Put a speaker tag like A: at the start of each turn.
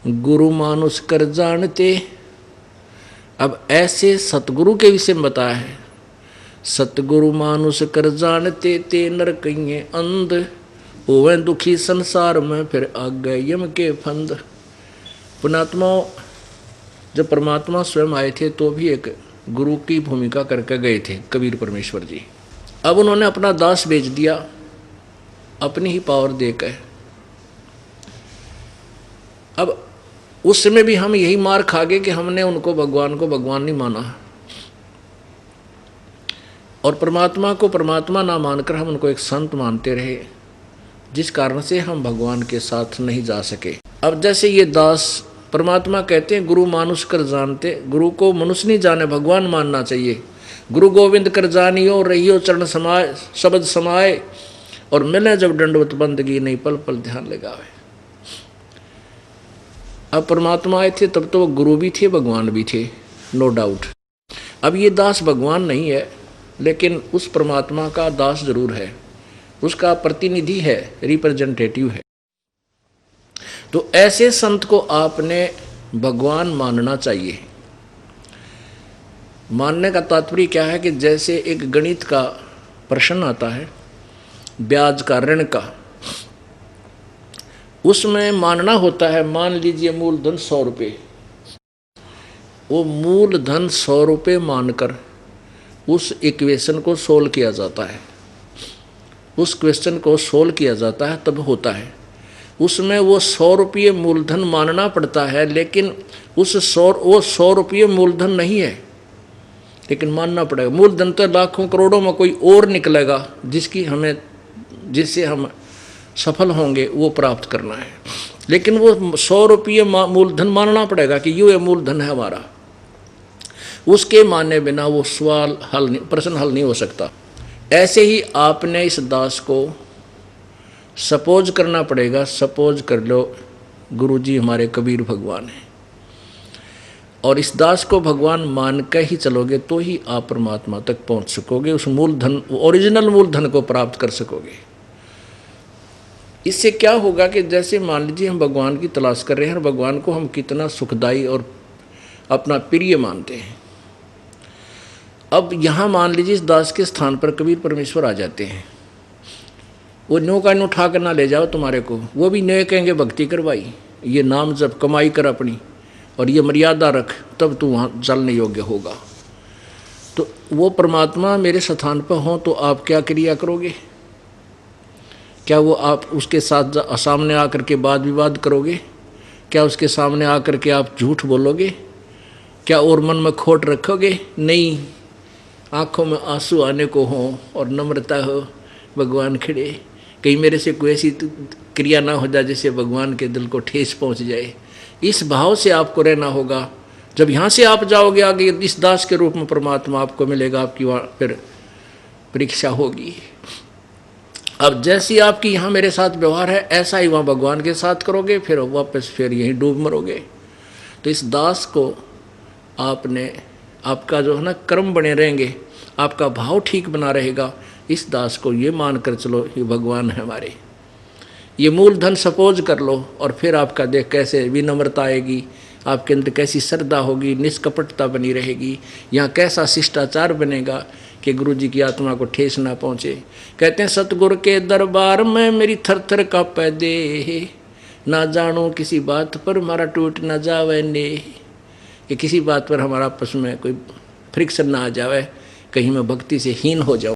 A: गुरु मानुष कर जानते। अब ऐसे सतगुरु के विषय में बताया है, सतगुरु मानुष कर जानते ते नर कहिए अंध, ओवे दुखी संसार में फिर आगे यम के फंद। पुणात्मा जब परमात्मा स्वयं आए थे तो भी एक गुरु की भूमिका करके गए थे कबीर परमेश्वर जी। अब उन्होंने अपना दास बेच दिया अपनी ही पावर देकर। अब उस समय भी हम यही मार खा गए कि हमने उनको भगवान को भगवान नहीं माना और परमात्मा को परमात्मा ना मानकर हम उनको एक संत मानते रहे, जिस कारण से हम भगवान के साथ नहीं जा सके। अब जैसे ये दास परमात्मा कहते हैं गुरु मानुष कर जानते, गुरु को मनुष्य नहीं जाने भगवान मानना चाहिए। गुरु गोविंद कर जानियो रहियो चरण समाए शब्द समाए, और मिले जब दंडवत बंदगी नहीं पल पल ध्यान लगावे। अब परमात्मा आए थे तब तो वो गुरु भी थे भगवान भी थे, नो डाउट। अब ये दास भगवान नहीं है लेकिन उस परमात्मा का दास जरूर है, उसका प्रतिनिधि है, रिप्रेजेंटेटिव है। तो ऐसे संत को आपने भगवान मानना चाहिए। मानने का तात्पर्य क्या है कि जैसे एक गणित का प्रश्न आता है ब्याज का ऋण का, उसमें मानना होता है, मान लीजिए मूलधन 100 रुपये, वो मूलधन 100 रुपये मानकर उस इक्वेशन को सोल्व किया जाता है, उस क्वेश्चन को सोल्व किया जाता है तब होता है। उसमें वो 100 रुपये मूलधन मानना पड़ता है, लेकिन वो 100 रुपये मूलधन नहीं है, लेकिन मानना पड़ेगा। मूलधन तो लाखों करोड़ों में कोई और निकलेगा जिससे हम सफल होंगे, वो प्राप्त करना है। लेकिन वो 100 रुपये मूलधन मानना पड़ेगा कि ये मूलधन है हमारा। उसके माने बिना वो प्रश्न हल नहीं हो सकता। ऐसे ही आपने इस दास को सपोज करना पड़ेगा। सपोज कर लो गुरुजी हमारे कबीर भगवान हैं, और इस दास को भगवान मान के ही चलोगे तो ही आप परमात्मा तक पहुंच सकोगे, उस मूलधन ओरिजिनल मूलधन को प्राप्त कर सकोगे। इससे क्या होगा कि जैसे मान लीजिए हम भगवान की तलाश कर रहे हैं और भगवान को हम कितना सुखदाई और अपना प्रिय मानते हैं। अब यहाँ मान लीजिए इस दास के स्थान पर कबीर परमेश्वर आ जाते हैं, वो न्यो का न्यो उठा कर ना ले जाओ तुम्हारे को, वो भी न्यो कहेंगे भक्ति करवाई, ये नाम जब कमाई कर अपनी और ये मर्यादा रख, तब तू वहाँ चलने योग्य होगा। तो वो परमात्मा मेरे स्थान पर हों तो आप क्या क्रिया करोगे? क्या वो आप उसके साथ सामने आकर के वाद विवाद करोगे? क्या उसके सामने आकर के आप झूठ बोलोगे? क्या और मन में खोट रखोगे? नहीं, आँखों में आंसू आने को हो और नम्रता हो, भगवान खड़े, कहीं मेरे से कोई ऐसी क्रिया ना हो जाए जिससे भगवान के दिल को ठेस पहुंच जाए। इस भाव से आपको रहना होगा। जब यहाँ से आप जाओगे आगे, इस दास के रूप में परमात्मा आपको मिलेगा, आपकी वहाँ फिर परीक्षा होगी। अब जैसी आपकी यहाँ मेरे साथ व्यवहार है, ऐसा ही वहाँ भगवान के साथ करोगे, फिर वापस फिर यहीं डूब मरोगे। तो इस दास को आपका जो है ना कर्म बने रहेंगे, आपका भाव ठीक बना रहेगा। इस दास को ये मान कर चलो ये भगवान है हमारे, ये मूलधन सपोज कर लो, और फिर आपका देख कैसे विनम्रता आएगी, आपके अंदर कैसी श्रद्धा होगी, निष्कपटता बनी रहेगी, यहाँ कैसा शिष्टाचार बनेगा कि गुरु जी की आत्मा को ठेस ना पहुँचे। कहते हैं सतगुरु के दरबार में मेरी थर थर काँपे देह, ना जानो किसी बात पर हमारा टूट ना जावे ने, कि किसी बात पर हमारा आपस में कोई फ्रिक्शन ना आ जावे, कहीं मैं भक्ति से हीन हो जाऊँ।